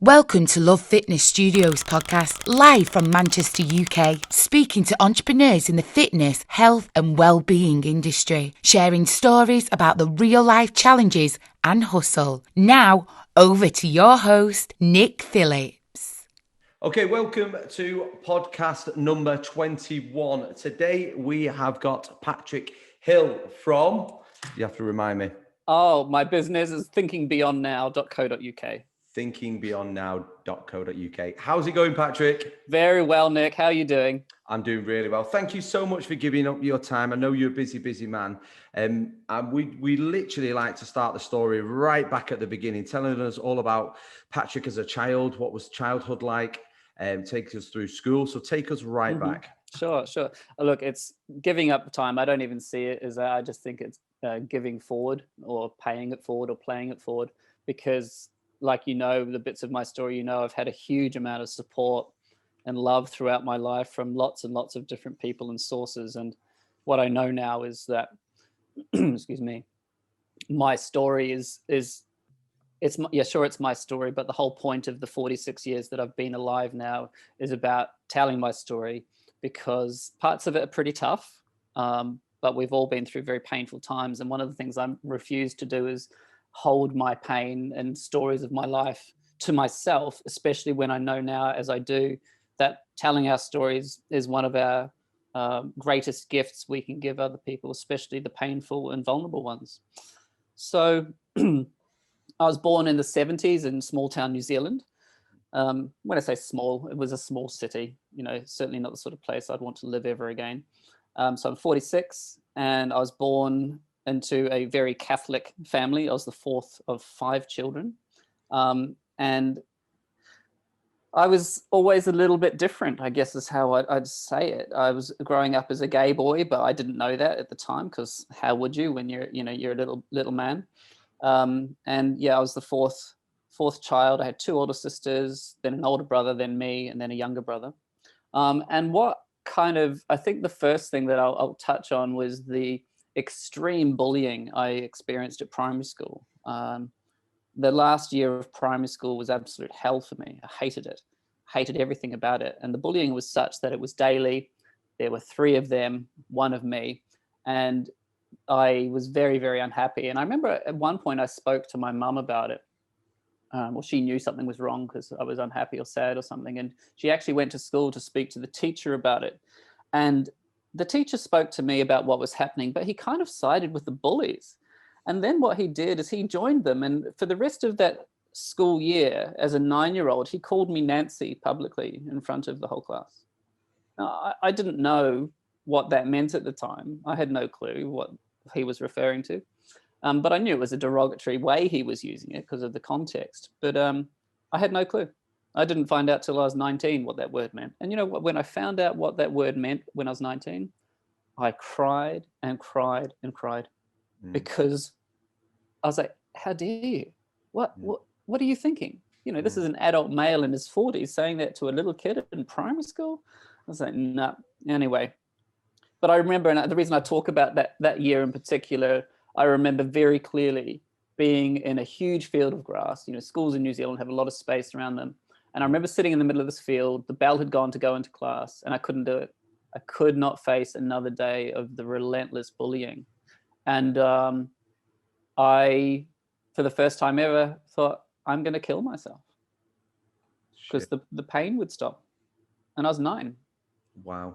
Welcome to Love Fitness Studios podcast, live from Manchester, UK, speaking to entrepreneurs in the fitness, health and well-being industry, sharing stories about the real-life challenges and hustle. Now, over to your host, Nick Phillips. Okay, welcome to podcast number 21. Today we have got Patrick Hill from, you have to remind me. Oh, my business is thinkingbeyondnow.co.uk. Thinkingbeyondnow.co.uk. How's it going, Patrick? Very well, Nick. How are you doing? I'm doing really well. Thank you so much for giving up your time. I know you're a busy man. And we literally like to start the story right back at the beginning, telling us all about Patrick as a child. What was childhood like? Take us through school. So take us right back. Sure. Look, it's giving up time. I don't even see it as that. I just think it's giving forward or paying it forward or playing it forward, because like, the bits of my story, I've had a huge amount of support and love throughout my life from lots and lots of different people and sources. And what I know now is that, excuse me, my story it's my story, but the whole point of the 46 years that I've been alive now is about telling my story, because parts of it are pretty tough, but we've all been through very painful times. And one of the things I refuse to do is hold my pain and stories of my life to myself, especially when I know now, as I do, that telling our stories is one of our greatest gifts we can give other people, especially the painful and vulnerable ones. So I was born in the 70s in small town New Zealand. When I say small, it was a small city, certainly not the sort of place I'd want to live ever again. So I'm 46 and I was born into a very Catholic family. I was the fourth of 5 children. And I was always a little bit different, I guess is how I'd say it. I was growing up as a gay boy, but I didn't know that at the time, because how would you when you're a little man? And I was the fourth child. I had 2 older sisters, then an older brother, then me, and then a younger brother. And what I think the first thing that I'll touch on was the extreme bullying I experienced at primary school. The last year of primary school was absolute hell for me. I hated it, hated everything about it. And the bullying was such that it was daily. There were 3 of them, 1 of me. And I was very, very unhappy. And I remember at one point I spoke to my mum about it. She knew something was wrong because I was unhappy or sad or something. And she actually went to school to speak to the teacher about it. And the teacher spoke to me about what was happening, but he kind of sided with the bullies. And then what he did is he joined them. And for the rest of that school year, as a 9-year-old, he called me Nancy publicly in front of the whole class. Now, I didn't know what that meant at the time. I had no clue what he was referring to. But I knew it was a derogatory way he was using it because of the context. But I had no clue. I didn't find out till I was 19 what that word meant. And when I found out what that word meant when I was 19, I cried and cried and cried. Because I was like, how dare you? What are you thinking? This is an adult male in his 40s saying that to a little kid in primary school. I was like, no. Anyway, but I remember, and the reason I talk about that year in particular, I remember very clearly being in a huge field of grass. Schools in New Zealand have a lot of space around them. And I remember sitting in the middle of this field, the bell had gone to go into class, and I couldn't do it. I could not face another day of the relentless bullying. And I, for the first time ever, thought, I'm going to kill myself because the pain would stop. And I was 9. Wow.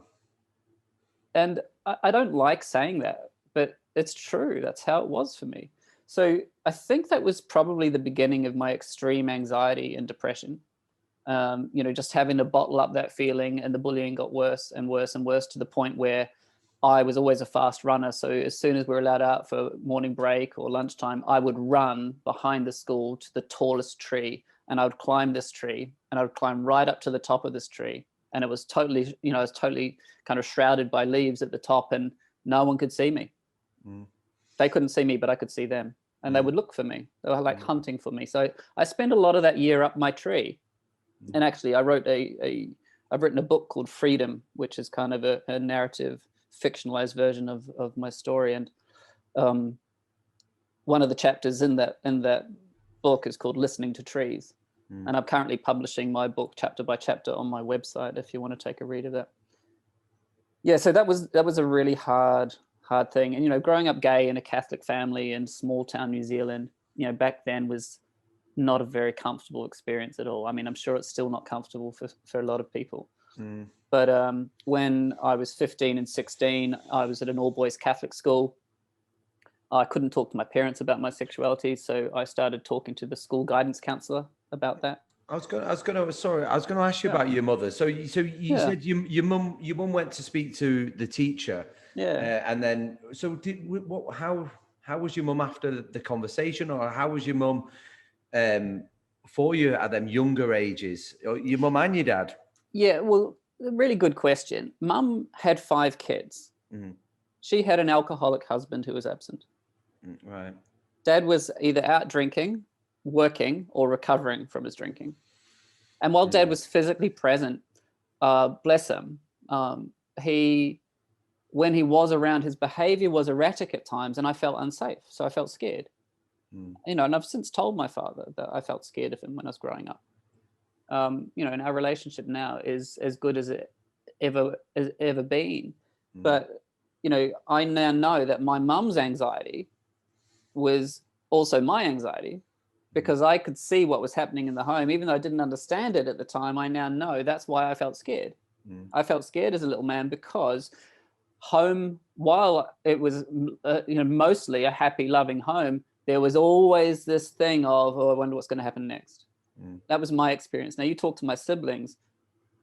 And I don't like saying that, but it's true. That's how it was for me. So I think that was probably the beginning of my extreme anxiety and depression. Just having to bottle up that feeling, and the bullying got worse and worse and worse to the point where I was always a fast runner. So as soon as we were allowed out for morning break or lunchtime, I would run behind the school to the tallest tree, and I would climb this tree, and I would climb right up to the top of this tree. And it was totally, kind of shrouded by leaves at the top, and no one could see me. They couldn't see me, but I could see them, and they would look for me. They were like hunting for me. So I spent a lot of that year up my tree. And actually I wrote I've written a book called Freedom, which is kind of a narrative, fictionalized version of my story. And one of the chapters in that book is called Listening to Trees. And I'm currently publishing my book chapter by chapter on my website if you want to take a read of that. Yeah, so that was a really hard thing. And, you know, growing up gay in a Catholic family in small town New Zealand, you know, back then was not a very comfortable experience at all. I mean, I'm sure it's still not comfortable for a lot of people. But when I was 15 and 16, I was at an all-boys Catholic school. I couldn't talk to my parents about my sexuality, so I started talking to the school guidance counselor about that. I was going to ask you about your mother. So you said your mum went to speak to the teacher. Yeah. And then, so how was your mum after the conversation, or how was your mum for you at them younger ages? Your mum and your dad? Yeah, well, a really good question. Mum had 5 kids. She had an alcoholic husband who was absent. Right. Dad was either out drinking, working, or recovering from his drinking. And while Dad was physically present, bless him, when he was around, his behavior was erratic at times, and I felt unsafe. So I felt scared. You know, and I've since told my father that I felt scared of him when I was growing up. You know, and our relationship now is as good as it has ever been. But, you know, I now know that my mum's anxiety was also my anxiety, because I could see what was happening in the home. Even though I didn't understand it at the time, I now know that's why I felt scared. I felt scared as a little man because home, while it was you know, mostly a happy, loving home, there was always this thing of, oh, I wonder what's going to happen next. That was my experience. Now, you talk to my siblings,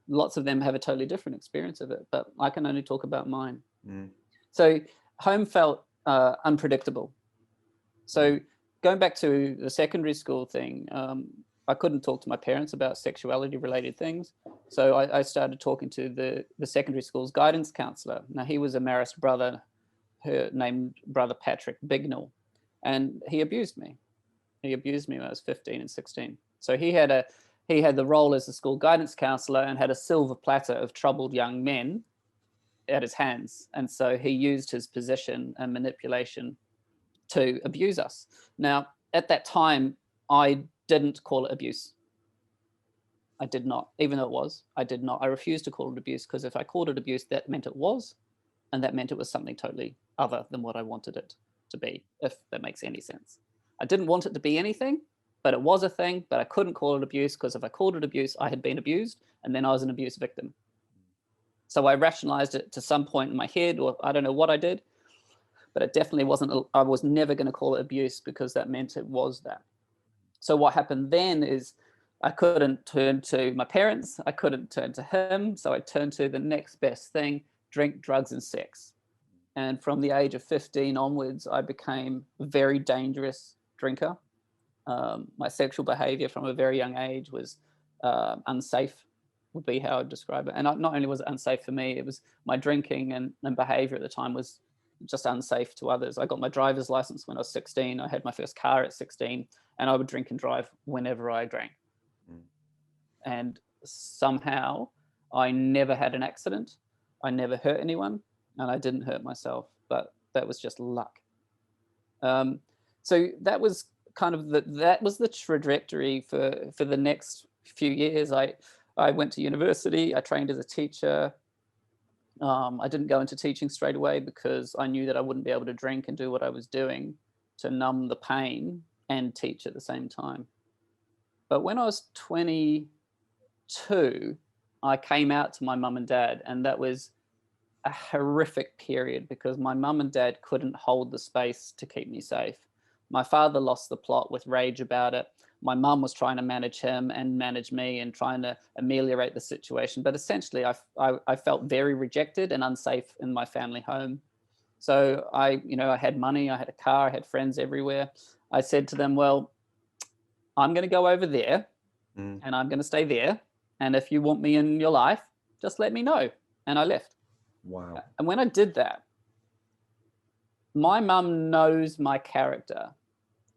lots of them have a totally different experience of it, but I can only talk about mine. So home felt unpredictable. So going back to the secondary school thing, I couldn't talk to my parents about sexuality related things. So I started talking to the secondary school's guidance counselor. Now, he was a Marist brother named Brother Patrick Bignell, and he abused me. He abused me when I was 15 and 16. So he had the role as a school guidance counselor and had a silver platter of troubled young men at his hands. And so he used his position and manipulation to abuse us. Now, at that time, I didn't call it abuse. I did not, even though it was. I did not. I refused to call it abuse, because if I called it abuse, that meant it was, and that meant it was something totally other than what I wanted it to be, if that makes any sense. I didn't want it to be anything, but it was a thing, but I couldn't call it abuse, because if I called it abuse, I had been abused, and then I was an abuse victim. So I rationalized it to some point in my head, or I don't know what I did, but it definitely wasn't, I was never going to call it abuse, because that meant it was that. So what happened then is I couldn't turn to my parents, I couldn't turn to him, so I turned to the next best thing: drink, drugs, and sex. And from the age of 15 onwards, I became a very dangerous drinker. My sexual behavior from a very young age was unsafe, would be how I'd describe it. And not only was it unsafe for me, it was my drinking and behavior at the time was just unsafe to others. I got my driver's license when I was 16. I had my first car at 16, and I would drink and drive whenever I drank. And somehow I never had an accident. I never hurt anyone, and I didn't hurt myself, but that was just luck. So that was kind of that was the trajectory for the next few years. I went to university. I trained as a teacher. I didn't go into teaching straight away, because I knew that I wouldn't be able to drink and do what I was doing to numb the pain and teach at the same time. But when I was 22, I came out to my mum and dad, and that was a horrific period, because my mum and dad couldn't hold the space to keep me safe. My father lost the plot with rage about it. My mum was trying to manage him and manage me and trying to ameliorate the situation. But essentially, I felt very rejected and unsafe in my family home. So I had money, I had a car, I had friends everywhere. I said to them, well, I'm going to go over there and I'm going to stay there. And if you want me in your life, just let me know. And I left. Wow. And when I did that, my mum knows my character.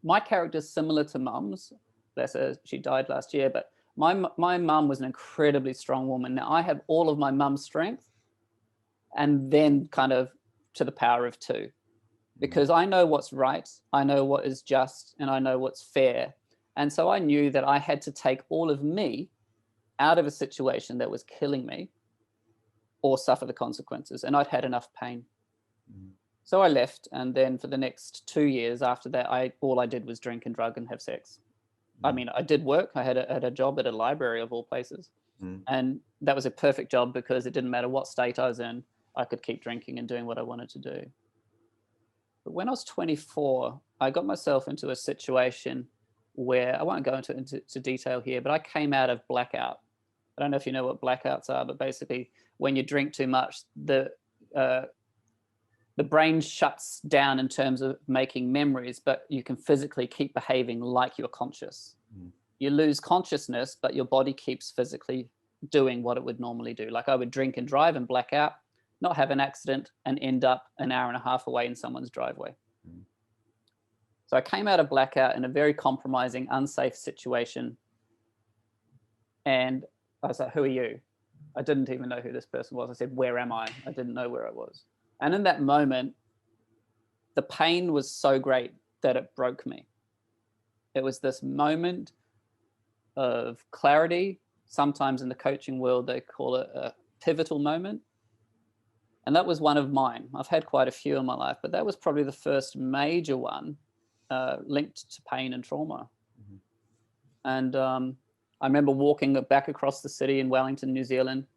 My character is similar to mum's. Bless her, she died last year, but my mum was an incredibly strong woman. Now I have all of my mum's strength, and then kind of to the power of 2, because I know what's right, I know what is just, and I know what's fair. And so I knew that I had to take all of me out of a situation that was killing me or suffer the consequences. And I'd had enough pain. So I left. And then for the next 2 years after that, all I did was drink and drug and have sex. I mean, I did work. I had a job at a library of all places. And that was a perfect job because it didn't matter what state I was in. I could keep drinking and doing what I wanted to do. But when I was 24, I got myself into a situation where I won't go into detail here, but I came out of blackout. I don't know if you know what blackouts are, but basically when you drink too much, the brain shuts down in terms of making memories, but you can physically keep behaving like you're conscious. You lose consciousness, but your body keeps physically doing what it would normally do. Like I would drink and drive and black out, not have an accident, and end up an hour and a half away in someone's driveway. So I came out of blackout in a very compromising, unsafe situation. And I was like, who are you? I didn't even know who this person was. I said, where am I? I didn't know where I was. And in that moment, the pain was so great that it broke me. It was this moment of clarity. Sometimes in the coaching world, they call it a pivotal moment. And that was one of mine. I've had quite a few in my life, but that was probably the first major one linked to pain and trauma. And I remember walking back across the city in Wellington, New Zealand,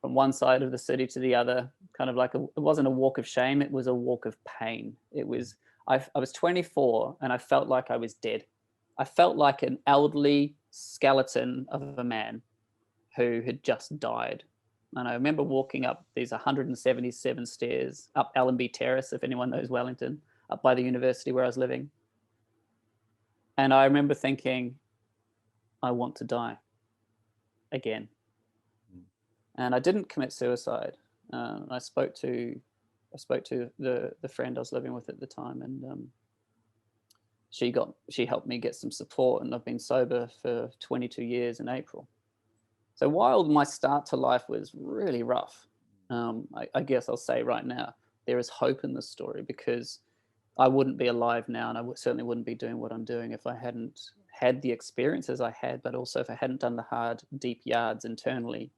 from one side of the city to the other, kind of like it wasn't a walk of shame, it was a walk of pain. It was, I was 24 and I felt like I was dead. I felt like an elderly skeleton of a man who had just died. And I remember walking up these 177 stairs up Allenby Terrace, if anyone knows Wellington, up by the university where I was living. And I remember thinking, I want to die again. And I didn't commit suicide. I spoke to the friend I was living with at the time, and she helped me get some support, and I've been sober for 22 years in April. So while my start to life was really rough, I guess I'll say right now, there is hope in this story, because I wouldn't be alive now, and I certainly wouldn't be doing what I'm doing if I hadn't had the experiences I had, but also if I hadn't done the hard, deep yards internally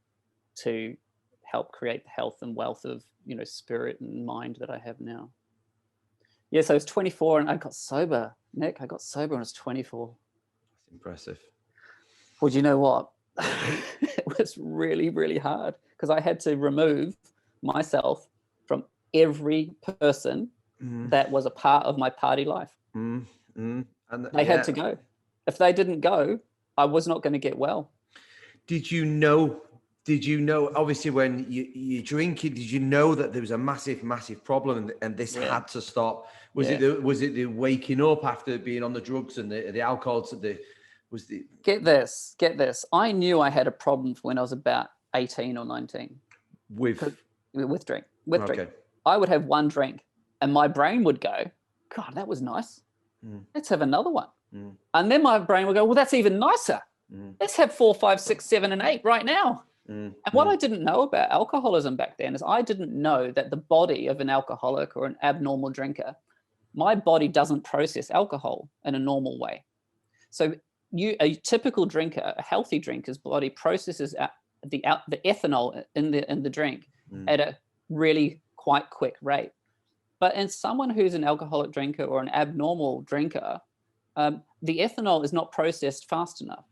to help create the health and wealth of, spirit and mind that I have now. Yes, I was 24 and I got sober. Nick, I got sober when I was 24. That's impressive. Well, you know what? It was really, really hard, because I had to remove myself from every person that was a part of my party life. And they had to go. If they didn't go, I was not going to get well. Did you know, obviously when you're drinking, did you know that there was a massive, massive problem and this had to stop? Was it the waking up after being on the drugs and the alcohol? Get this. I knew I had a problem when I was about 18 or 19. With drink. Drink. I would have one drink and my brain would go, God, that was nice. Let's have another one. And then my brain would go, well, that's even nicer. Let's have 4, 5, 6, 7, and 8 right now. And what I didn't know about alcoholism back then is I didn't know that the body of an alcoholic or an abnormal drinker, my body doesn't process alcohol in a normal way. So a typical drinker, a healthy drinker's body processes the ethanol in the drink at a really quite quick rate. But in someone who's an alcoholic drinker or an abnormal drinker, the ethanol is not processed fast enough.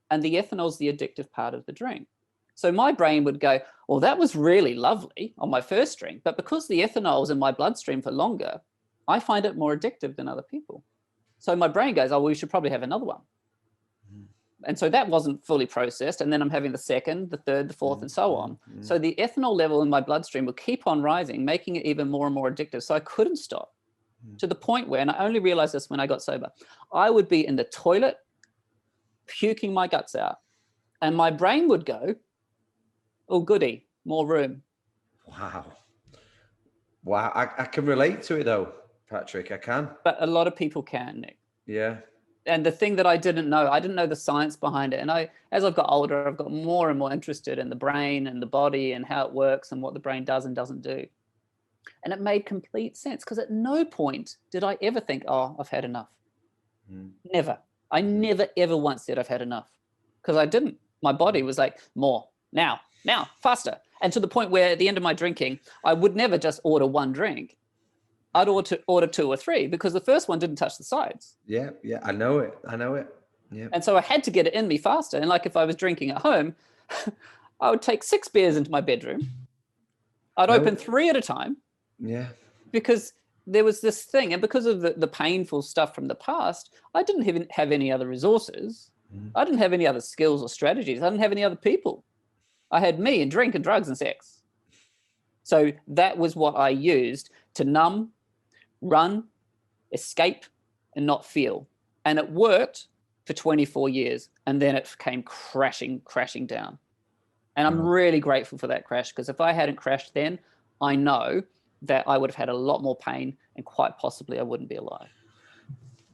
And the ethanol is the addictive part of the drink. So my brain would go, well, that was really lovely on my first drink, but because the ethanol is in my bloodstream for longer, I find it more addictive than other people. So my brain goes, oh, well, we should probably have another one. And so that wasn't fully processed. And then I'm having the second, the third, the fourth, and so on. So the ethanol level in my bloodstream will keep on rising, making it even more and more addictive. So I couldn't stop, to the point where, and I only realized this when I got sober, I would be in the toilet, puking my guts out, and my brain would go, oh, goody, more room. Wow. I can relate to it though, Patrick. I can. But a lot of people can, Nick. Yeah. And the thing that I didn't know the science behind it. And as I've got older, I've got more and more interested in the brain and the body and how it works and what the brain does and doesn't do. And it made complete sense, because at no point did I ever think, oh, I've had enough. Never. I never, ever once said I've had enough, because I didn't. My body was like, more, now, faster. And to the point where at the end of my drinking, I would never just order one drink. I'd order 2 or 3, because the first one didn't touch the sides. Yeah. I know it. Yeah. And so I had to get it in me faster. And like if I was drinking at home, I would take 6 beers into my bedroom. I'd open 3 at a time. Yeah. Because there was this thing, and because of the painful stuff from the past, I didn't even have any other resources. I didn't have any other skills or strategies. I didn't have any other people. I had me and drink and drugs and sex. So that was what I used to numb, run, escape, and not feel. And it worked for 24 years. And then it came crashing down. And I'm really grateful for that crash, because if I hadn't crashed then, I know that I would have had a lot more pain, and quite possibly I wouldn't be alive.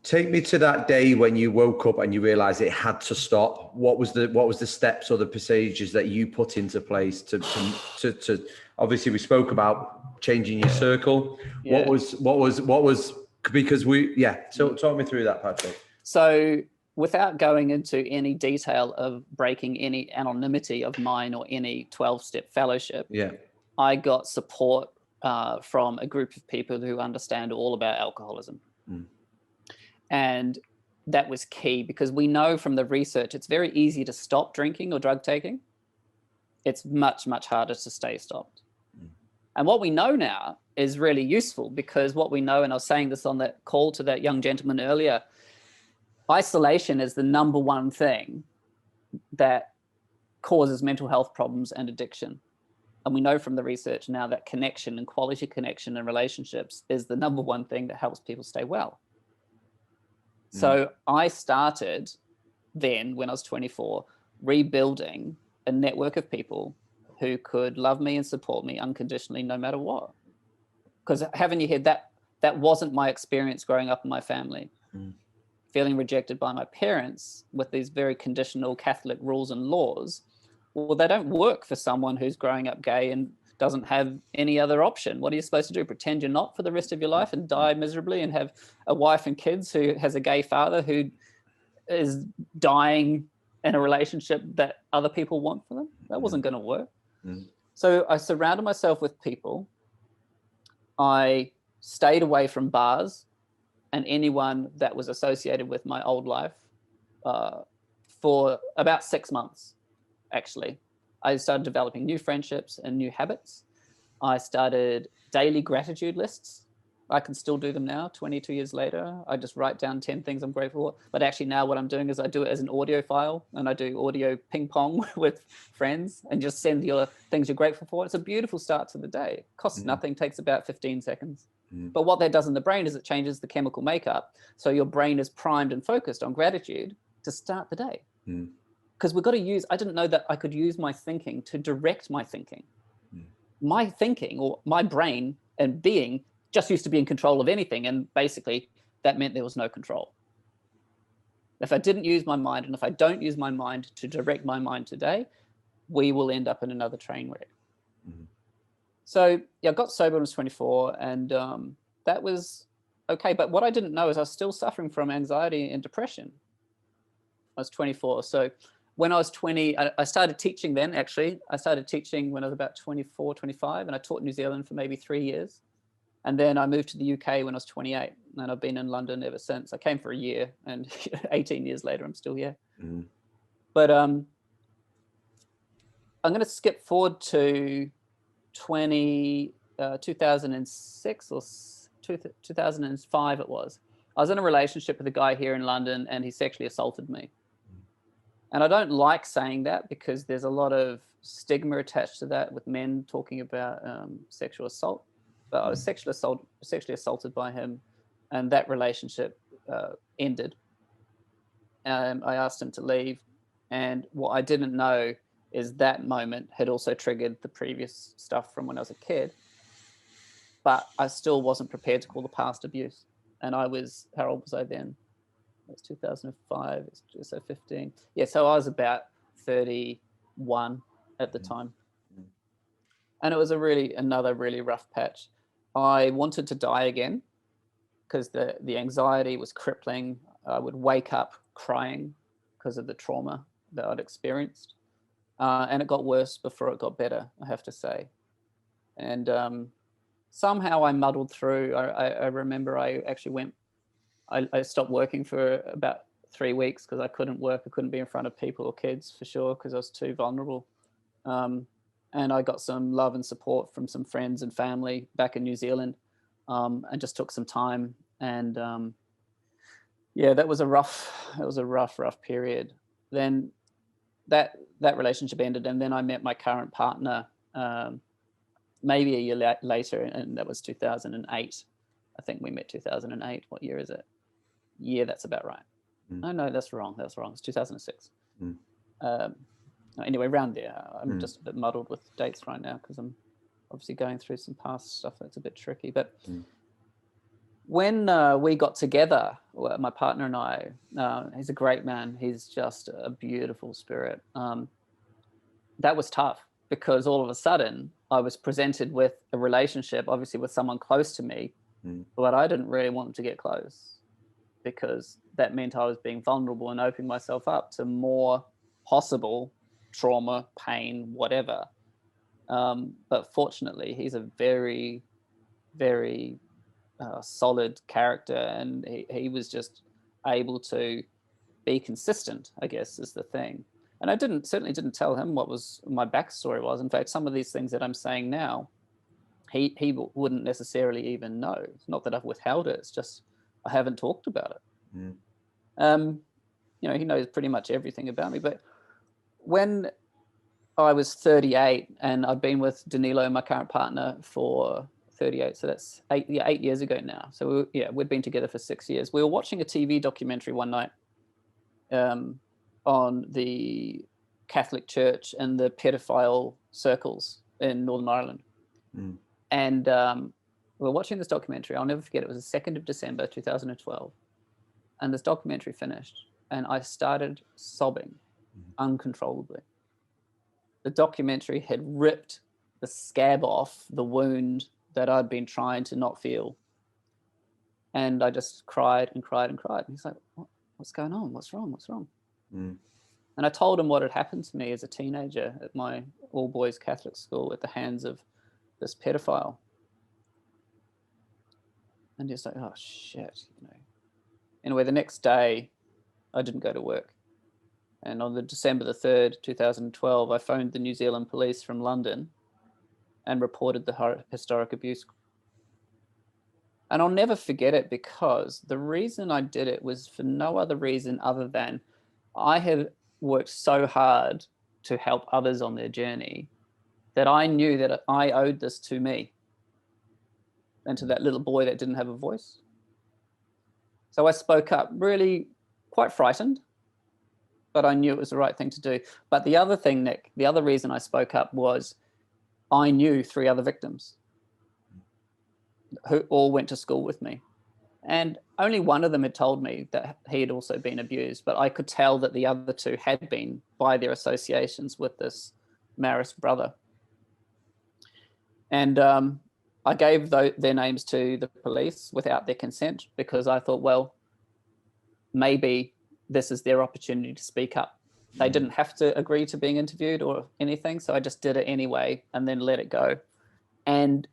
Take me to that day when you woke up and you realized it had to stop. What was the steps or the procedures that you put into place to obviously we spoke about changing your circle. Yeah. What was because so talk me through that, Patrick. So without going into any detail of breaking any anonymity of mine or any 12-step fellowship, I got support from a group of people who understand all about alcoholism. And that was key, because we know from the research, it's very easy to stop drinking or drug taking. It's much, much harder to stay stopped. And what we know now is really useful, because what we know, and I was saying this on that call to that young gentleman earlier, isolation is the number one thing that causes mental health problems and addiction. And we know from the research now that connection and quality connection and relationships is the number one thing that helps people stay well. So I started then, when I was 24, rebuilding a network of people who could love me and support me unconditionally, no matter what. Because have in your head, that wasn't my experience growing up in my family. Feeling rejected by my parents with these very conditional Catholic rules and laws, well, they don't work for someone who's growing up gay and doesn't have any other option. What are you supposed to do? Pretend you're not for the rest of your life and die miserably and have a wife and kids who has a gay father who is dying in a relationship that other people want for them? That wasn't going to work. So I surrounded myself with people. I stayed away from bars and anyone that was associated with my old life for about 6 months, actually. I started developing new friendships and new habits. I started daily gratitude lists. I can still do them now, 22 years later. I just write down 10 things I'm grateful for. But actually now what I'm doing is I do it as an audio file, and I do audio ping pong with friends and just send your things you're grateful for. It's a beautiful start to the day. It costs nothing, takes about 15 seconds. But what that does in the brain is it changes the chemical makeup. So your brain is primed and focused on gratitude to start the day. Because we've got to use, I didn't know that I could use my thinking to direct my thinking. My thinking, or my brain and being, just used to be in control of anything. And basically that meant there was no control. If I didn't use my mind, and if I don't use my mind to direct my mind today, we will end up in another train wreck. So yeah, I got sober when I was 24, and that was okay. But what I didn't know is I was still suffering from anxiety and depression. I was 24. So when I was 20, I started teaching then, actually. I started teaching when I was about 24, 25, and I taught in New Zealand for maybe 3 years. And then I moved to the UK when I was 28, and I've been in London ever since. I came for a year, and 18 years later, I'm still here. But I'm going to skip forward to 2006 or 2005 it was. I was in a relationship with a guy here in London, and he sexually assaulted me. And I don't like saying that, because there's a lot of stigma attached to that with men talking about sexual assault. But I was sexually assaulted by him, and that relationship ended. I asked him to leave, and what I didn't know is that moment had also triggered the previous stuff from when I was a kid. But I still wasn't prepared to call the past abuse. And I was, how old was I then? It was 2005, so 15. Yeah, so I was about 31 at the time. And it was another really rough patch. I wanted to die again, because the anxiety was crippling. I would wake up crying because of the trauma that I'd experienced. And it got worse before it got better, I have to say. And somehow I muddled through. I remember I actually I stopped working for about 3 weeks because I couldn't work. I couldn't be in front of people or kids for sure because I was too vulnerable. And I got some love and support from some friends and family back in New Zealand, and just took some time. And yeah, that was a rough period. Then that relationship ended, and then I met my current partner maybe a year later, and that was 2008. I think we met 2008. What year is it? Yeah, that's about right. Oh, no, that's wrong. It's 2006. Anyway, around there. I'm just a bit muddled with dates right now because I'm obviously going through some past stuff that's a bit tricky. But when we got together, my partner and I, he's a great man. He's just a beautiful spirit. That was tough because all of a sudden I was presented with a relationship, obviously with someone close to me, but I didn't really want to get close because that meant I was being vulnerable and opening myself up to more possible trauma, pain, whatever. But fortunately, he's a very, very solid character, and he was just able to be consistent, I guess, is the thing. And I certainly didn't tell him what was my backstory was. In fact, some of these things that I'm saying now, he wouldn't necessarily even know. It's not that I've withheld it. It's just I haven't talked about it. He knows pretty much everything about me. But when I was 38 and I'd been with Danilo, my current partner, for 38. So that's 8 years ago now. So we'd been together for 6 years. We were watching a TV documentary one night on the Catholic Church and the pedophile circles in Northern Ireland. And we were watching this documentary. I'll never forget. It was the 2nd of December, 2012. And this documentary finished and I started sobbing uncontrollably. The documentary had ripped the scab off the wound that I'd been trying to not feel. And I just cried and cried and cried. And he's like, what's going on? What's wrong? And I told him what had happened to me as a teenager at my all-boys Catholic school at the hands of this pedophile. And he's like, oh, shit. Anyway, the next day, I didn't go to work. And on the December the 3rd, 2012, I phoned the New Zealand police from London and reported the historic abuse. And I'll never forget it because the reason I did it was for no other reason other than I had worked so hard to help others on their journey that I knew that I owed this to me and to that little boy that didn't have a voice. So I spoke up, really quite frightened, but I knew it was the right thing to do. But the other thing, Nick, the other reason I spoke up was I knew 3 other victims who all went to school with me. And only one of them had told me that he had also been abused, but I could tell that the other 2 had been by their associations with this Marist brother. And I gave their names to the police without their consent because I thought, well, maybe this is their opportunity to speak up. They didn't have to agree to being interviewed or anything, so I just did it anyway and then let it go. And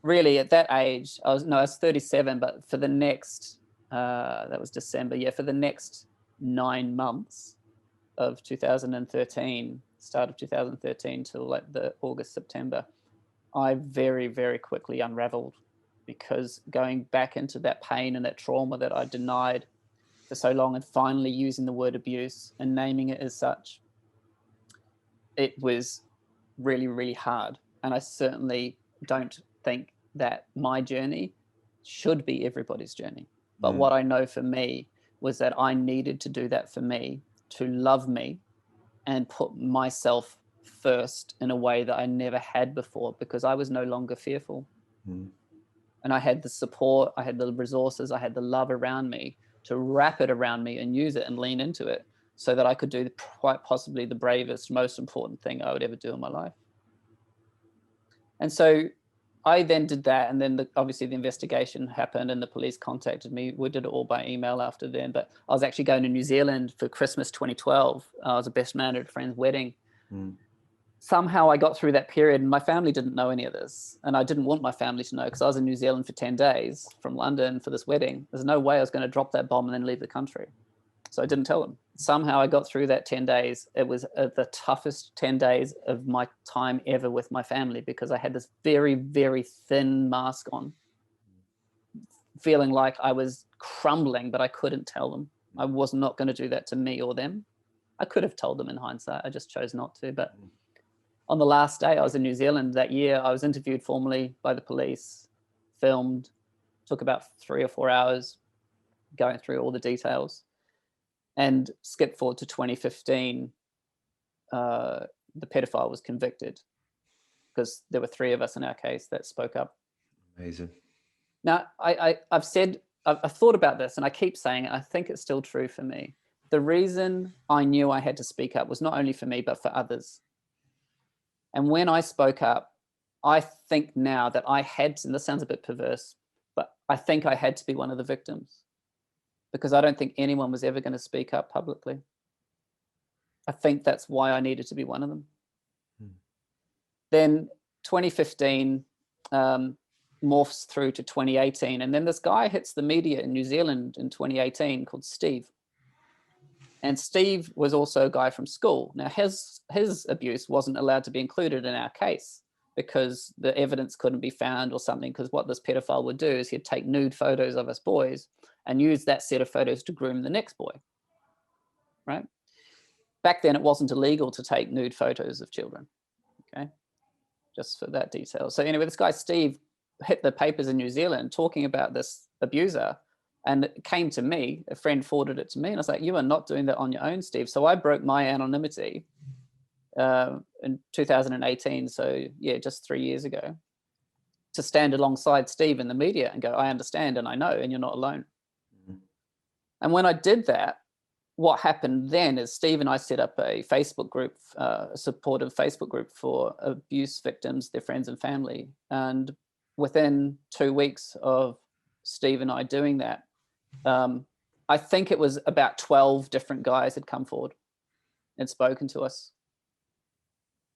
really at that age, I was 37, but for the next, that was December, for the next 9 months of 2013, start of 2013 till like the August, September, I very, very quickly unraveled because going back into that pain and that trauma that I denied for so long and finally using the word abuse and naming it as such, it was really, really hard. And I certainly don't think that my journey should be everybody's journey. But what I know for me was that I needed to do that for me, to love me and put myself first in a way that I never had before because I was no longer fearful. And I had the support, I had the resources, I had the love around me to wrap it around me and use it and lean into it so that I could do quite possibly the bravest, most important thing I would ever do in my life. And so I then did that, and then obviously the investigation happened and the police contacted me. We did it all by email after then, but I was actually going to New Zealand for Christmas 2012. I was a best man at a friend's wedding. Somehow I got through that period, and my family didn't know any of this, and I didn't want my family to know, because I was in New Zealand for 10 days from London for this wedding. There's no way I was going to drop that bomb and then leave the country. So I didn't tell them. Somehow I got through that 10 days. It was the toughest 10 days of my time ever with my family, because I had this very, very thin mask on, feeling like I was crumbling, but I couldn't tell them. I was not going to do that to me or them. I could have told them in hindsight. I just chose not to. But on the last day I was in New Zealand that year, I was interviewed formally by the police, filmed, took about 3 or 4 hours going through all the details. And skip forward to 2015, the pedophile was convicted, because there were 3 of us in our case that spoke up. Amazing. Now, I've thought about this, and I keep saying it, I think it's still true for me. The reason I knew I had to speak up was not only for me, but for others. And when I spoke up, I think now that I had to, and this sounds a bit perverse, but I think I had to be one of the victims, because I don't think anyone was ever going to speak up publicly. I think that's why I needed to be one of them. Then 2015 morphs through to 2018. And then this guy hits the media in New Zealand in 2018 called Steve. And Steve was also a guy from school. Now, his abuse wasn't allowed to be included in our case, because the evidence couldn't be found or something, because what this pedophile would do is he'd take nude photos of us boys and use that set of photos to groom the next boy, right? Back then, it wasn't illegal to take nude photos of children, okay? Just for that detail. So anyway, this guy, Steve, hit the papers in New Zealand talking about this abuser, and it came to me, a friend forwarded it to me, and I was like, you are not doing that on your own, Steve. So I broke my anonymity in 2018, so yeah, just 3 years ago, to stand alongside Steve in the media and go, I understand and I know, and you're not alone. And when I did that, what happened then is Steve and I set up a Facebook group, a supportive Facebook group for abuse victims, their friends and family. And within 2 weeks of Steve and I doing that, I think it was about 12 different guys had come forward and spoken to us.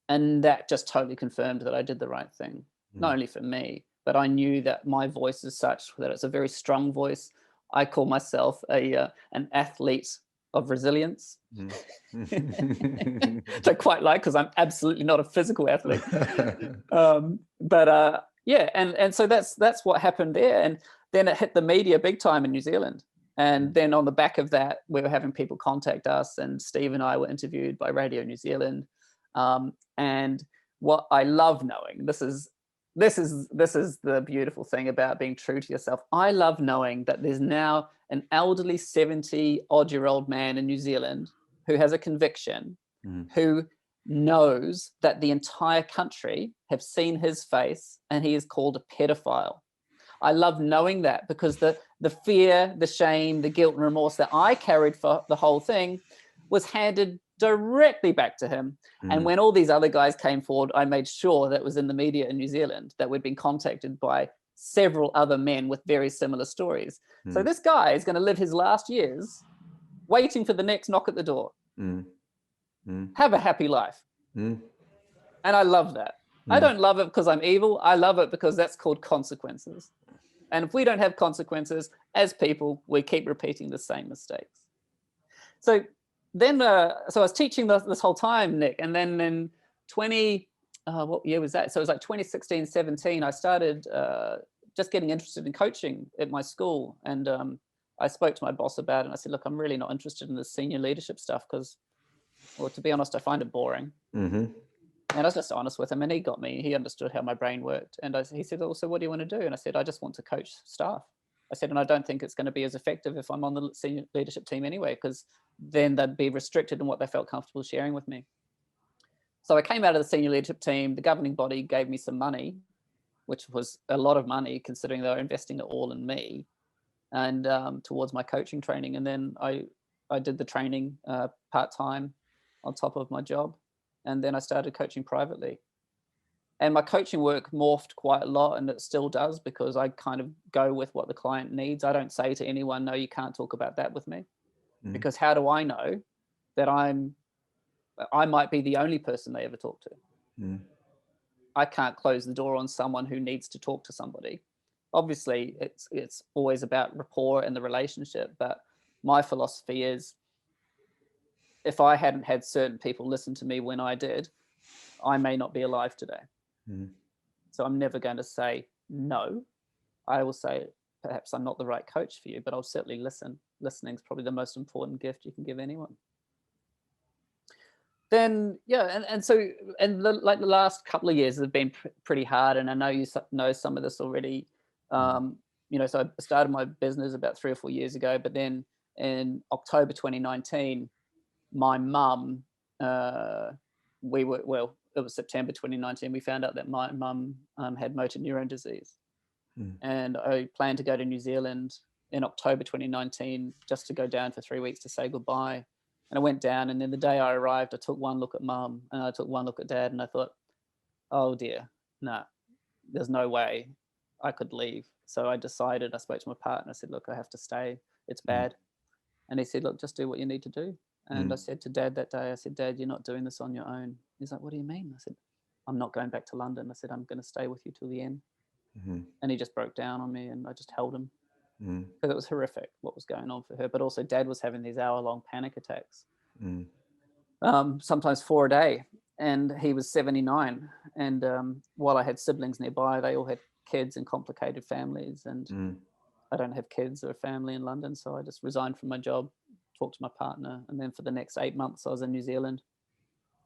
And that just totally confirmed that I did the right thing, not only for me, but I knew that my voice is such that it's a very strong voice. I call myself an athlete of resilience, which I quite like, because I'm absolutely not a physical athlete. Yeah, and so that's what happened there. And then it hit the media big time in New Zealand. And then on the back of that, we were having people contact us, and Steve and I were interviewed by Radio New Zealand. And what I love knowing, this is the beautiful thing about being true to yourself. I love knowing that there's now an elderly 70-odd-year-old man in New Zealand who has a conviction, who knows that the entire country have seen his face and he is called a pedophile. I love knowing that, because the fear, the shame, the guilt and remorse that I carried for the whole thing was handed directly back to him. And when all these other guys came forward, I made sure that it was in the media in New Zealand that we'd been contacted by several other men with very similar stories. So this guy is going to live his last years waiting for the next knock at the door. Have a happy life. And I love that. I don't love it because I'm evil. I love it because that's called consequences. And if we don't have consequences as people, we keep repeating the same mistakes. So then, so I was teaching this whole time, Nick, and then in what year was that? So it was like 2016, 17, I started just getting interested in coaching at my school. And I spoke to my boss about it, and I said, look, I'm really not interested in the senior leadership stuff because, well, to be honest, I find it boring. And I was just honest with him, and he got me. He understood how my brain worked. And he said, oh, so what do you want to do? And I said, I just want to coach staff. I said, and I don't think it's going to be as effective if I'm on the senior leadership team anyway, because then they'd be restricted in what they felt comfortable sharing with me. So I came out of the senior leadership team. The governing body gave me some money, which was a lot of money considering they were investing it all in me and towards my coaching training. And then I did the training part-time on top of my job. And then I started coaching privately. And my coaching work morphed quite a lot, and it still does, because I kind of go with what the client needs. I don't say to anyone, no, you can't talk about that with me, because how do I know that I might be the only person they ever talk to? I can't close the door on someone who needs to talk to somebody. Obviously, it's always about rapport and the relationship, but my philosophy is, if I hadn't had certain people listen to me when I did, I may not be alive today. So I'm never going to say no. I will say, perhaps I'm not the right coach for you, but I'll certainly listen. Listening is probably the most important gift you can give anyone. Then, yeah, like the last couple of years have been pretty hard, and I know you know some of this already. You know, so I started my business about 3 or 4 years ago, but then in October 2019, my mum, it was September 2019, we found out that my mum had motor neurone disease. And I planned to go to New Zealand in October 2019 just to go down for 3 weeks to say goodbye. And I went down, and then the day I arrived, I took one look at mum and I took one look at dad, and I thought, oh dear, no, there's no way I could leave. So I decided, I spoke to my partner, I said, look, I have to stay. It's bad. And he said, look, just do what you need to do. And I said to Dad that day, I said, Dad, you're not doing this on your own. He's like, what do you mean? I said, I'm not going back to London. I said, I'm going to stay with you till the end. And he just broke down on me, and I just held him, because it was horrific what was going on for her. But also Dad was having these hour-long panic attacks, sometimes 4 a day. And he was 79. And while I had siblings nearby, they all had kids and complicated families. And I don't have kids or a family in London. So I just resigned from my job, talked to my partner. And then for the next 8 months, I was in New Zealand.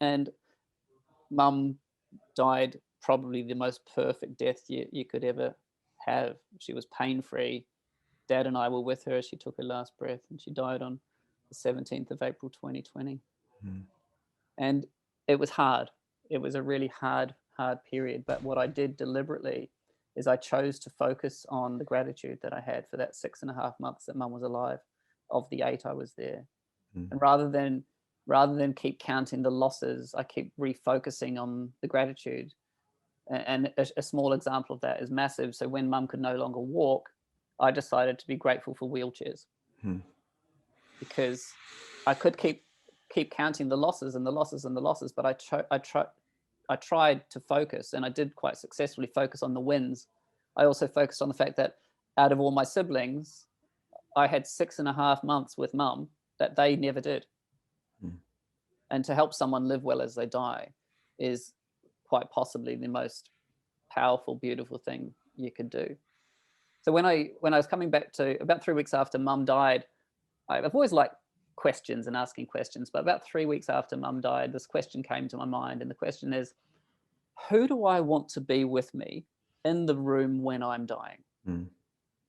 And Mum died probably the most perfect death you could ever have. She was pain-free. Dad and I were with her. She took her last breath, and she died on the 17th of April 2020. And it was hard. It was a really hard period. But what I did deliberately is I chose to focus on the gratitude that I had for that 6.5 months that Mum was alive, of the 8 I was there. And rather than keep counting the losses, I keep refocusing on the gratitude. And a small example of that is massive. So when Mum could no longer walk, I decided to be grateful for wheelchairs, because I could keep counting the losses and the losses and the losses, but I tried to focus, and I did quite successfully focus on the wins. I also focused on the fact that out of all my siblings, I had 6.5 months with Mum that they never did. And to help someone live well as they die is quite possibly the most powerful, beautiful thing you could do. So when I was coming back to, about 3 weeks after Mum died, I've always liked questions and asking questions, but about 3 weeks after Mum died, this question came to my mind. And the question is, who do I want to be with me in the room when I'm dying?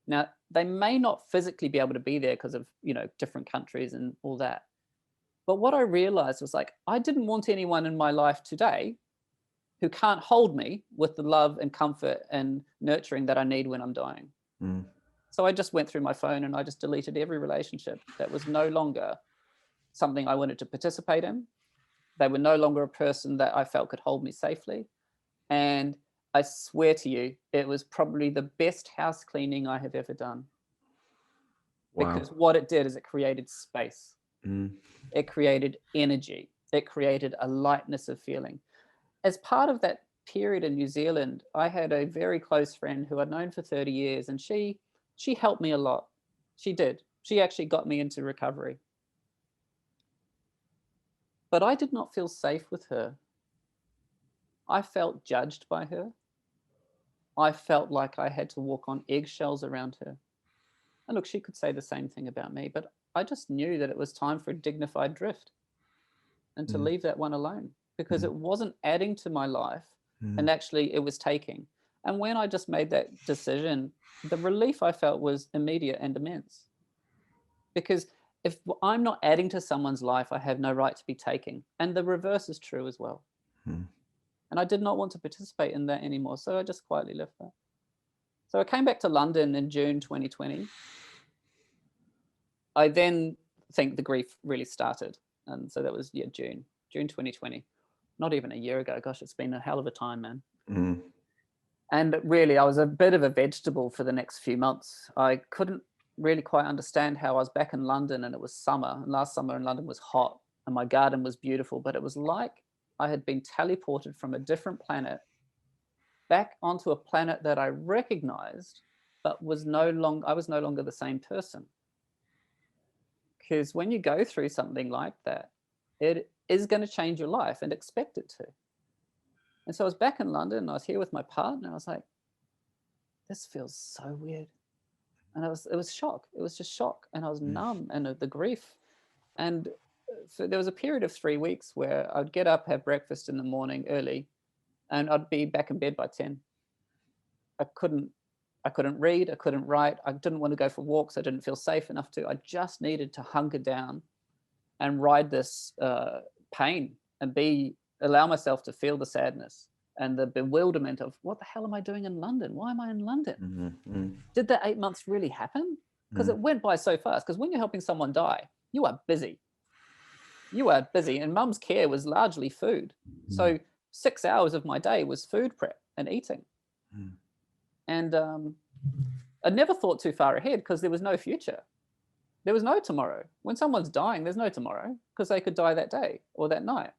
Now, they may not physically be able to be there because of, different countries and all that. But what I realized was, like, I didn't want anyone in my life today who can't hold me with the love and comfort and nurturing that I need when I'm dying. So I just went through my phone and I just deleted every relationship that was no longer something I wanted to participate in. They were no longer a person that I felt could hold me safely. And I swear to you, it was probably the best house cleaning I have ever done. Wow. Because what it did is it created space. It created energy. It created a lightness of feeling. As part of that period in New Zealand, I had a very close friend who I'd known for 30 years, and she helped me a lot. She did. She actually got me into recovery. But I did not feel safe with her. I felt judged by her. I felt like I had to walk on eggshells around her. And look, she could say the same thing about me, but I just knew that it was time for a dignified drift and to leave that one alone, because it wasn't adding to my life, and actually it was taking. And when I just made that decision, the relief I felt was immediate and immense. Because if I'm not adding to someone's life, I have no right to be taking. And the reverse is true as well. And I did not want to participate in that anymore. So I just quietly left that. So I came back to London in June 2020. I then think the grief really started. And so that was, June 2020. not even a year ago. Gosh, it's been a hell of a time, man. Mm. And really, I was a bit of a vegetable for the next few months. I couldn't really quite understand how I was back in London and it was summer. And last summer in London was hot and my garden was beautiful, but it was like I had been teleported from a different planet back onto a planet that I recognized, but I was no longer the same person. Because when you go through something like that, it is going to change your life, and expect it to. And so I was back in London and I was here with my partner. I was like, this feels so weird. And it was shock. It was just shock. And I was numb, and the grief. And so there was a period of 3 weeks where I'd get up, have breakfast in the morning early, and I'd be back in bed by 10. I couldn't read. I couldn't write. I didn't want to go for walks. I didn't feel safe enough to. I just needed to hunker down and ride this pain and allow myself to feel the sadness and the bewilderment of, what the hell am I doing in London? Why am I in London? Mm-hmm. Did that 8 months really happen? Because it went by so fast. Because when you're helping someone die, you are busy. You are busy. And mum's care was largely food. So 6 hours of my day was food prep and eating. And I never thought too far ahead because there was no future. There was no tomorrow. When someone's dying, there's no tomorrow because they could die that day or that night.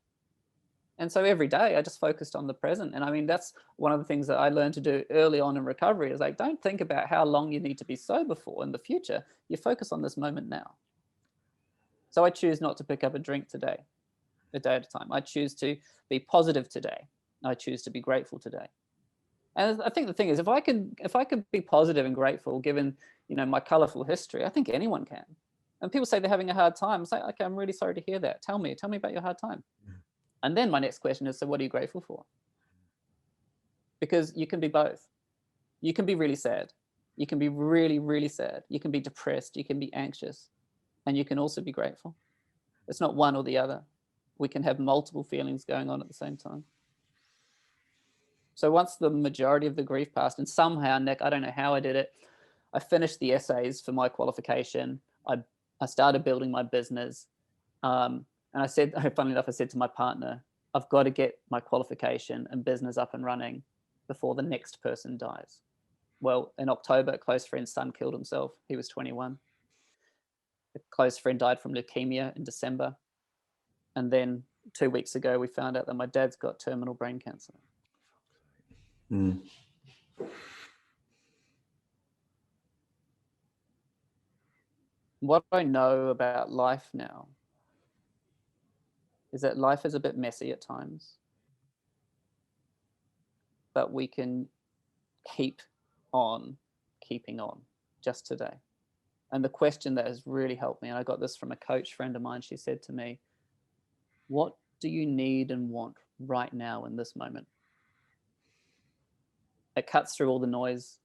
And so every day I just focused on the present. And I mean, that's one of the things that I learned to do early on in recovery is like, don't think about how long you need to be sober for in the future. You focus on this moment now. So I choose not to pick up a drink today, a day at a time. I choose to be positive today. I choose to be grateful today. And I think the thing is, if I could be positive and grateful, given, my colorful history, I think anyone can. And people say they're having a hard time. It's like, okay, I'm really sorry to hear that. Tell me about your hard time. And then my next question is, so what are you grateful for? Because you can be both. You can be really sad. You can be really, really sad. You can be depressed. You can be anxious. And you can also be grateful. It's not one or the other. We can have multiple feelings going on at the same time. So once the majority of the grief passed, and somehow, Nick, I don't know how I did it, I finished the essays for my qualification. I started building my business. And I said, funnily enough, I said to my partner, I've got to get my qualification and business up and running before the next person dies. Well, in October, a close friend's son killed himself. He was 21. A close friend died from leukemia in December. And then 2 weeks ago, we found out that my dad's got terminal brain cancer. What I know about life now is that life is a bit messy at times, but we can keep on keeping on just today. And the question that has really helped me, and I got this from a coach friend of mine, she said to me, what do you need and want right now in this moment? It cuts through all the noise.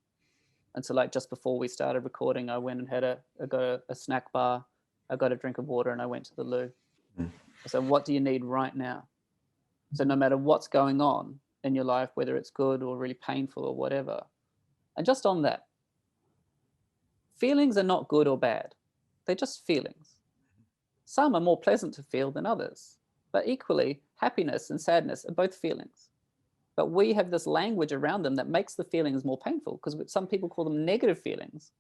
And so like just before we started recording, I went and I got a snack bar, I got a drink of water, and I went to the loo. So what do you need right now? So no matter what's going on in your life, whether it's good or really painful or whatever, and just on that, feelings are not good or bad. They're just feelings. Some are more pleasant to feel than others, but equally happiness and sadness are both feelings. But we have this language around them that makes the feelings more painful because some people call them negative feelings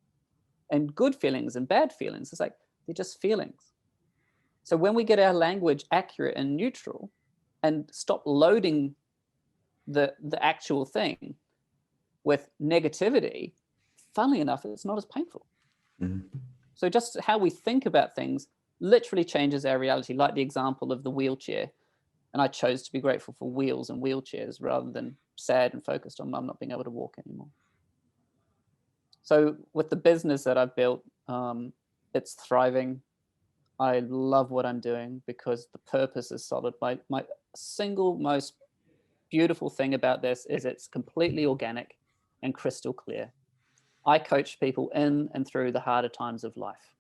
and good feelings and bad feelings. It's like, they're just feelings. So when we get our language accurate and neutral and stop loading the actual thing with negativity, funnily enough, it's not as painful. So just how we think about things literally changes our reality, like the example of the wheelchair. And I chose to be grateful for wheels and wheelchairs rather than sad and focused on mum not being able to walk anymore. So with the business that I've built, it's thriving. I love what I'm doing because the purpose is solid. My single most beautiful thing about this is it's completely organic and crystal clear. I coach people in and through the harder times of life.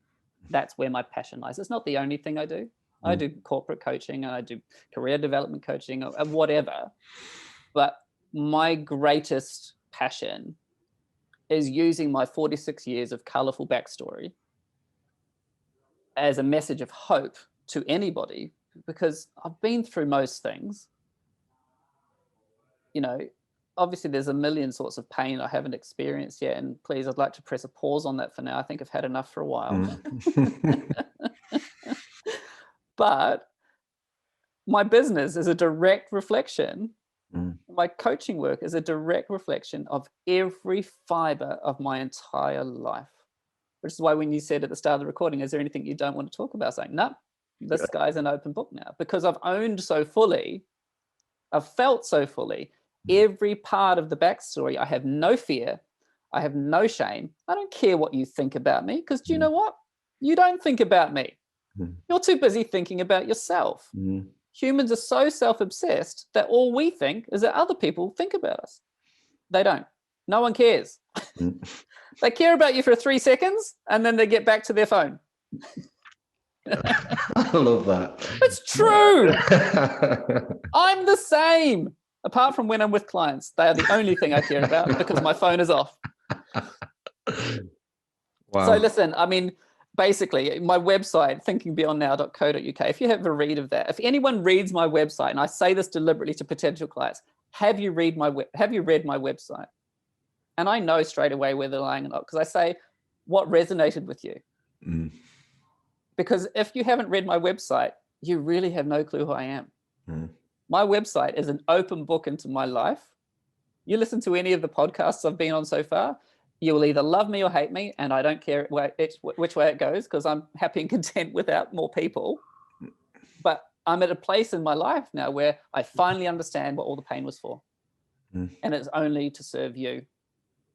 That's where my passion lies. It's not the only thing I do. I do corporate coaching and I do career development coaching or whatever. But my greatest passion is using my 46 years of colorful backstory as a message of hope to anybody, because I've been through most things you know, obviously there's a million sorts of pain I haven't experienced yet. And please, I'd like to press a pause on that for now. I think I've had enough for a while. But my business is a direct reflection. My coaching work is a direct reflection of every fiber of my entire life. Which is why when you said at the start of the recording, is there anything you don't want to talk about? Saying, no, this guy's an open book now, because I've owned so fully, I've felt so fully, every part of the backstory. I have no fear. I have no shame. I don't care what you think about me, because do you know what? You don't think about me. You're too busy thinking about yourself. Humans are so self-obsessed that all we think is that other people think about us. They don't. No one cares. They care about you for 3 seconds and then they get back to their phone. I love that. It's true. I'm the same. Apart from when I'm with clients, they are the only thing I care about because my phone is off. Wow. So listen, I mean, basically my website, thinkingbeyondnow.co.uk, if you have a read of that, if anyone reads my website, and I say this deliberately to potential clients, have you read my website? And I know straight away whether they're lying or not, because I say, what resonated with you? Because if you haven't read my website, you really have no clue who I am. My website is an open book into my life. You listen to any of the podcasts I've been on so far, you will either love me or hate me, and I don't care which way it goes, because I'm happy and content without more people. But I'm at a place in my life now where I finally understand what all the pain was for. And it's only to serve you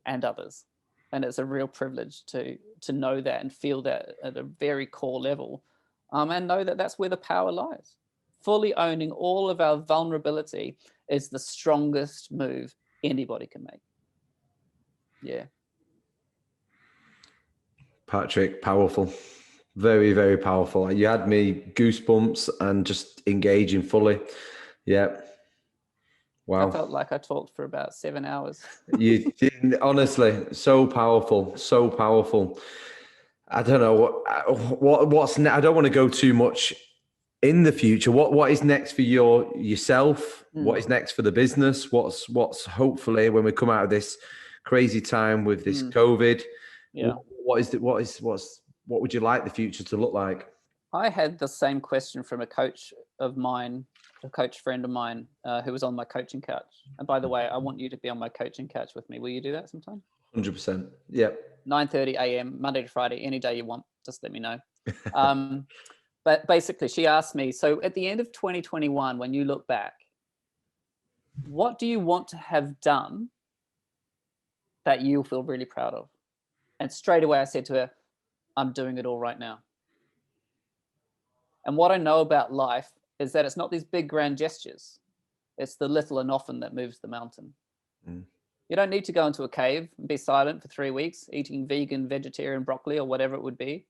and others. And it's a real privilege to know that and feel that at a very core level, and know that that's where the power lies. Fully owning all of our vulnerability is the strongest move anybody can make. Yeah. Patrick, powerful. Very, very powerful. You had me goosebumps and just engaging fully. Yeah. Wow. I felt like I talked for about 7 hours. You did, honestly, so powerful, so powerful. I don't know what's I don't want to go too much in the future. What is next for yourself? What is next for the business? What's hopefully when we come out of this crazy time with this COVID? Yeah. What would you like the future to look like? I had the same question from a coach friend of mine who was on my coaching couch. And by the way, I want you to be on my coaching couch with me. Will you do that sometime? 100%. Yep. 9:30 a.m. Monday to Friday, any day you want. Just let me know. But basically, she asked me, so at the end of 2021, when you look back, what do you want to have done that you feel really proud of? And straight away I said to her, I'm doing it all right now. And what I know about life is that it's not these big grand gestures. It's the little and often that moves the mountain. You don't need to go into a cave and be silent for 3 weeks, eating vegan, vegetarian broccoli or whatever it would be.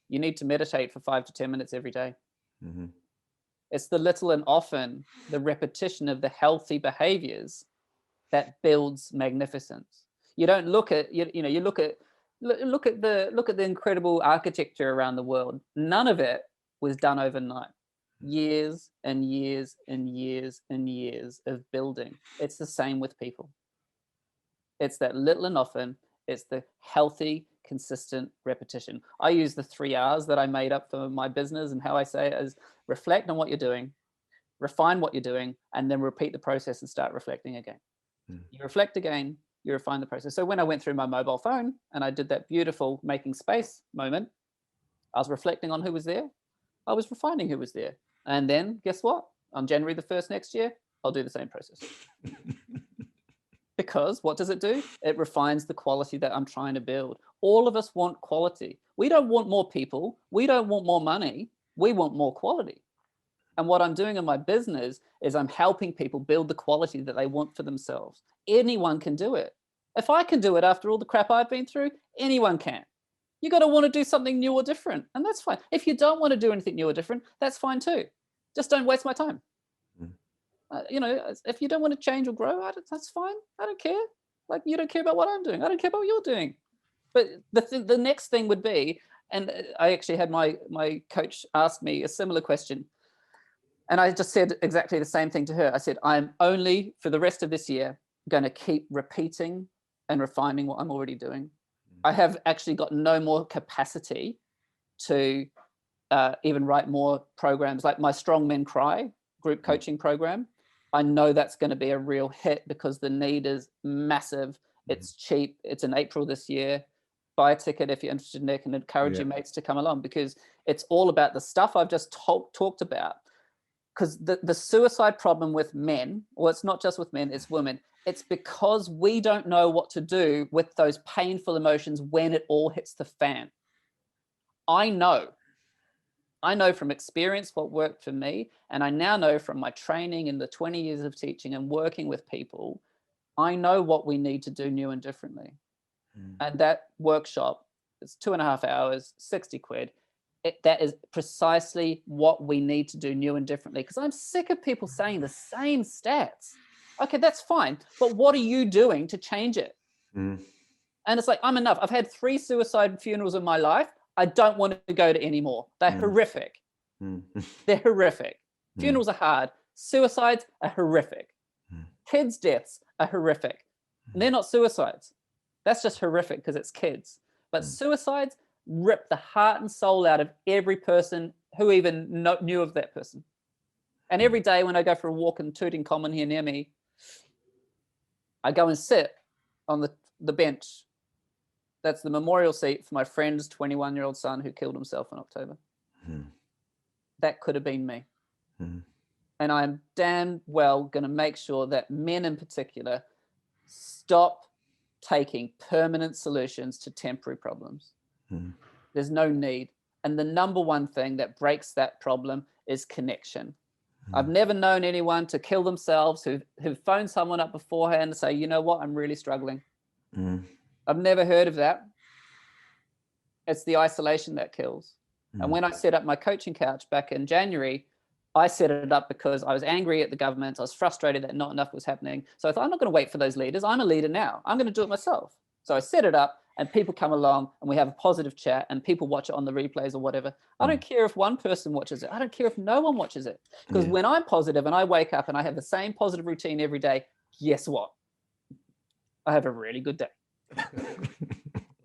You need to meditate for 5 to 10 minutes every day. It's the little and often, the repetition of the healthy behaviors that builds magnificence. You don't look at, you look at the incredible architecture around the world. None of it was done overnight. Years and years and years and years of building. It's the same with people. It's that little and often, it's the healthy, consistent repetition. I use the 3 R's that I made up for my business, and how I say it is reflect on what you're doing, refine what you're doing, and then repeat the process and start reflecting again. You reflect again, you refine the process. So when I went through my mobile phone and I did that beautiful making space moment, I was reflecting on who was there. I was refining who was there. And then guess what? On January the 1st next year, I'll do the same process. Because what does it do? It refines the quality that I'm trying to build. All of us want quality. We don't want more people. We don't want more money. We want more quality. And what I'm doing in my business is I'm helping people build the quality that they want for themselves. Anyone can do it. If I can do it after all the crap I've been through, anyone can. You got to want to do something new or different, and that's fine. If you don't want to do anything new or different, that's fine too. Just don't waste my time. If you don't want to change or grow, that's fine. I don't care. Like, you don't care about what I'm doing. I don't care about what you're doing. But the next thing would be, and I actually had my coach ask me a similar question. And I just said exactly the same thing to her. I said, I'm only, for the rest of this year, going to keep repeating and refining what I'm already doing. I have actually got no more capacity to even write more programs like my Strong Men Cry group coaching program. I know that's going to be a real hit because the need is massive. It's cheap. It's in April this year. Buy a ticket if you're interested, Nick, and encourage your mates to come along, because it's all about the stuff I've just talked about. Because the suicide problem with men, well, it's not just with men, it's women. It's because we don't know what to do with those painful emotions when it all hits the fan. I know from experience what worked for me, and I now know from my training in the 20 years of teaching and working with people, I know what we need to do new and differently. And that workshop, it's 2.5 hours, 60 quid. That is precisely what we need to do new and differently, because I'm sick of people saying the same stats. Okay, that's fine, but what are you doing to change it? And it's like, I'm enough. I've had 3 suicide funerals in my life. I don't want to go to any more. They're horrific. They're horrific. Funerals are hard. Suicides are horrific. Kids' deaths are horrific. And they're not suicides. That's just horrific because it's kids. But suicides rip the heart and soul out of every person who even knew of that person. And every day when I go for a walk in Tooting Common here near me, I go and sit on the bench. That's the memorial seat for my friend's 21-year-old son who killed himself in October. That could have been me. And I'm damn well going to make sure that men in particular stop taking permanent solutions to temporary problems. There's no need. And the number one thing that breaks that problem is connection. I've never known anyone to kill themselves who've phoned someone up beforehand and say, you know what, I'm really struggling. I've never heard of that. It's the isolation that kills. And when I set up my coaching couch back in January, I set it up because I was angry at the government. I was frustrated that not enough was happening. So I thought, I'm not going to wait for those leaders. I'm a leader now. I'm going to do it myself. So I set it up and people come along and we have a positive chat and people watch it on the replays or whatever. I don't care if one person watches it. I don't care if no one watches it. Because when I'm positive and I wake up and I have the same positive routine every day, guess what? I have a really good day.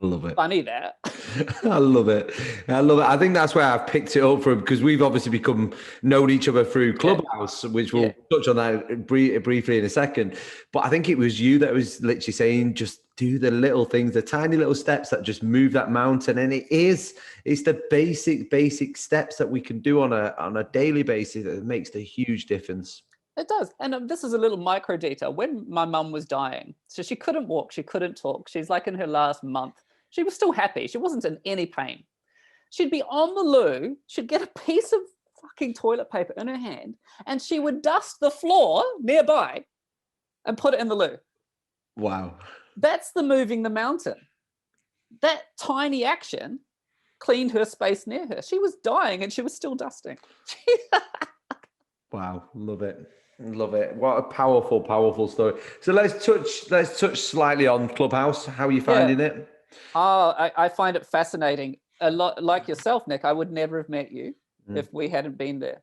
Love it. Funny that. I love it. I love it. I think that's where I've picked it up from, because we've obviously known each other through Clubhouse, which we'll touch on that briefly in a second. But I think it was you that was literally saying, just do the little things, the tiny little steps that just move that mountain. And it's the basic steps that we can do on a daily basis that makes the huge difference. It does. And this is a little micro detail. When my mum was dying, so she couldn't walk, she couldn't talk. She's like in her last month. She was still happy. She wasn't in any pain. She'd be on the loo. She'd get a piece of fucking toilet paper in her hand and she would dust the floor nearby and put it in the loo. Wow. That's the moving the mountain. That tiny action cleaned her space near her. She was dying and she was still dusting. Wow. Love it. Love it. What a powerful story. So let's touch slightly on Clubhouse. How are you finding it? Oh, I find it fascinating. A lot like yourself, Nick. I would never have met you if we hadn't been there.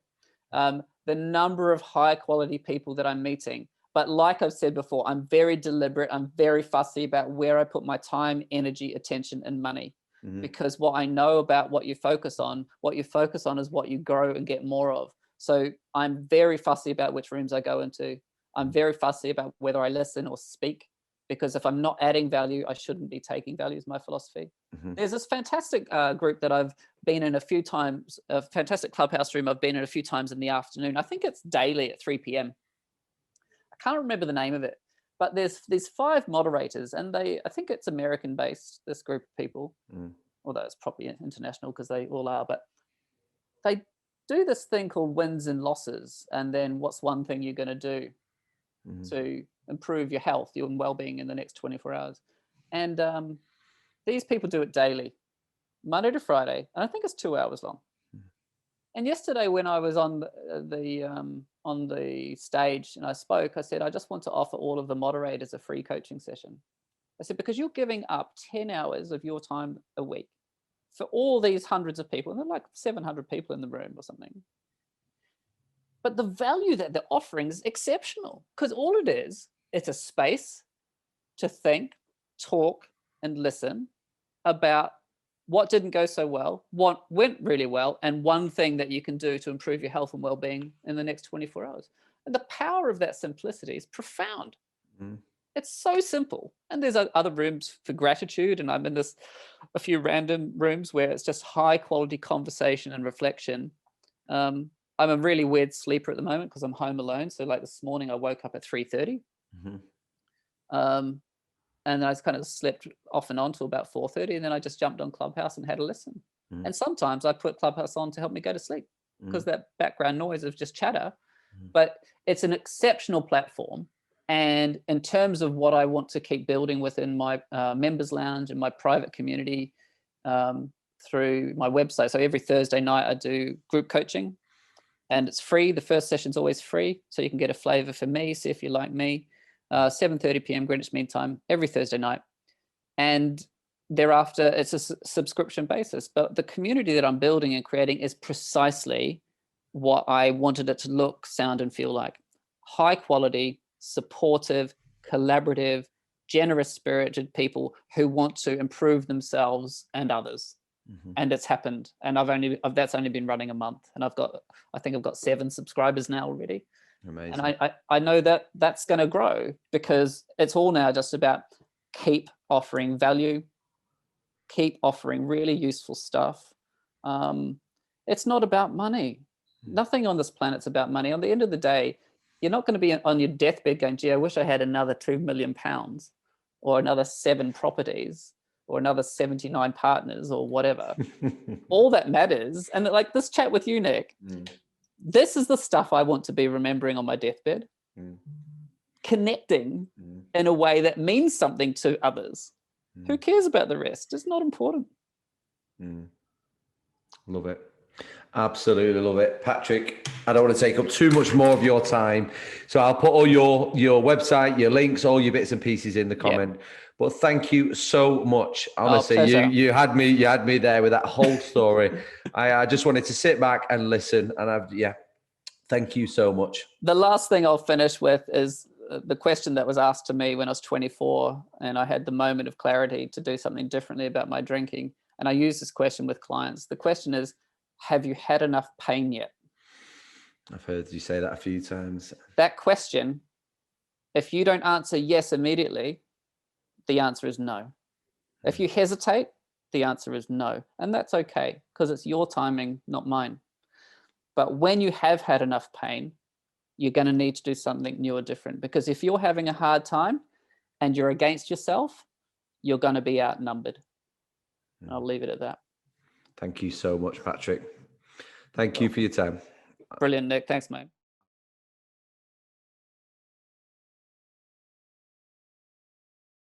The number of high quality people that I'm meeting. But like I've said before, I'm very deliberate. I'm very fussy about where I put my time, energy, attention, and money. Because what I know about what you focus on is what you grow and get more of. So I'm very fussy about which rooms I go into. I'm very fussy about whether I listen or speak, because if I'm not adding value, I shouldn't be taking value, is my philosophy. There's this fantastic group that I've been in a few times, a fantastic Clubhouse room I've been in a few times in the afternoon. I think it's daily at 3 p.m. I can't remember the name of it, but there's these 5 moderators and I think it's American based, this group of people, although it's probably international because they all are, but they do this thing called wins and losses. And then what's one thing you're going to do to improve your health, your well-being in the next 24 hours. And these people do it daily, Monday to Friday. And I think it's 2 hours long. And yesterday when I was on the stage and I spoke, I said, I just want to offer all of the moderators a free coaching session. I said, because you're giving up 10 hours of your time a week for all these hundreds of people. And there are like 700 people in the room or something. but the value that they're offering is exceptional, because all it is, it's a space to think, talk, and listen about what didn't go so well, what went really well, and one thing that you can do to improve your health and well-being in the next 24 hours. And the power of that simplicity is profound. It's so simple. And there's other rooms for gratitude, and I'm in a few random rooms where it's just high quality conversation and reflection. I'm a really weird sleeper at the moment because I'm home alone. So like this morning I woke up at 3:30. And I kind of slept off and on till about 4:30, and then I just jumped on Clubhouse and had a listen. And sometimes I put Clubhouse on to help me go to sleep because that background noise of just chatter. But it's an exceptional platform. And in terms of what I want to keep building within my members lounge and my private community through my website. So every Thursday night I do group coaching, and it's free. The first session's always free, so you can get a flavor for me, see if you like me. 7:30 p.m. Greenwich Mean Time every Thursday night. And thereafter, it's a subscription basis. But the community that I'm building and creating is precisely what I wanted it to look, sound, and feel like. High quality, supportive, collaborative, generous spirited people who want to improve themselves and others. And it's happened. And that's only been running a month. And I think I've got 7 subscribers now already. Amazing. And I know that that's going to grow, because it's all now just about keep offering value, keep offering really useful stuff. It's not about money. Nothing on this planet's about money. On the end of the day, you're not going to be on your deathbed going, gee, I wish I had another £2 million or another 7 properties or another 79 partners or whatever. All that matters. And like this chat with you, Nick, this is the stuff I want to be remembering on my deathbed, connecting in a way that means something to others. Who cares about the rest? It's not important. Love it. Absolutely love it. Patrick, I don't want to take up too much more of your time. So I'll put all your website, your links, all your bits and pieces in the comment. Yep. But thank you so much. Honestly, you had me there with that whole story. I just wanted to sit back and listen. And thank you so much. The last thing I'll finish with is the question that was asked to me when I was 24, and I had the moment of clarity to do something differently about my drinking. And I use this question with clients. The question is, have you had enough pain yet? I've heard you say that a few times. That question, if you don't answer yes immediately, the answer is no. If you hesitate, the answer is no. And that's okay, because it's your timing, not mine. But when you have had enough pain, you're going to need to do something new or different. Because if you're having a hard time and you're against yourself, you're going to be outnumbered. I'll leave it at that. Thank you so much, Patrick. Thank you for your time. Brilliant, Nick. Thanks, mate.